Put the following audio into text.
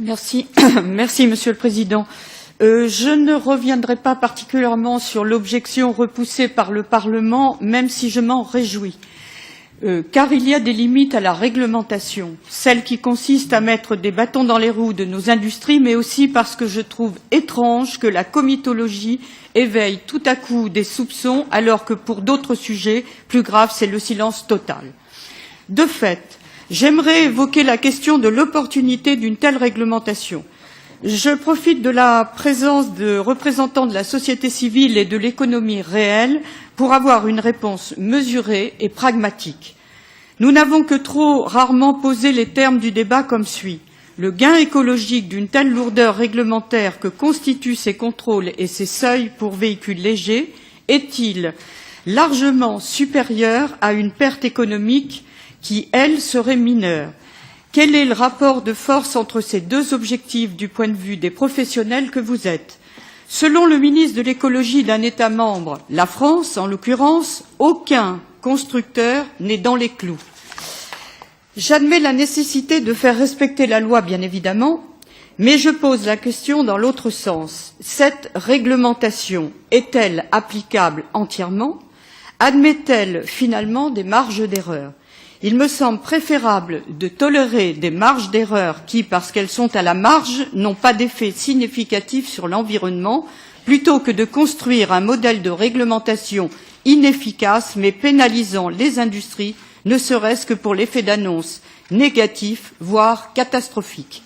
Merci. Merci, Monsieur le Président. Je ne reviendrai pas particulièrement sur l'objection repoussée par le Parlement, même si je m'en réjouis. Car il y a des limites à la réglementation, celle qui consiste à mettre des bâtons dans les roues de nos industries, mais aussi parce que je trouve étrange que la comitologie éveille tout à coup des soupçons, alors que pour d'autres sujets plus graves, c'est le silence total. De fait, j'aimerais évoquer la question de l'opportunité d'une telle réglementation. Je profite de la présence de représentants de la société civile et de l'économie réelle pour avoir une réponse mesurée et pragmatique. Nous n'avons que trop rarement posé les termes du débat comme suit. Le gain écologique d'une telle lourdeur réglementaire que constituent ces contrôles et ces seuils pour véhicules légers est-il largement supérieur à une perte économique qui, elle, serait mineure? Quel est le rapport de force entre ces deux objectifs du point de vue des professionnels que vous êtes? Selon le ministre de l'écologie d'un État membre, la France en l'occurrence, aucun constructeur n'est dans les clous. J'admets la nécessité de faire respecter la loi, bien évidemment, mais je pose la question dans l'autre sens. Cette réglementation est-elle applicable entièrement? Admet-elle finalement des marges d'erreur? Il me semble préférable de tolérer des marges d'erreur qui, parce qu'elles sont à la marge, n'ont pas d'effet significatif sur l'environnement, plutôt que de construire un modèle de réglementation inefficace mais pénalisant les industries, ne serait-ce que pour l'effet d'annonce négatif, voire catastrophique.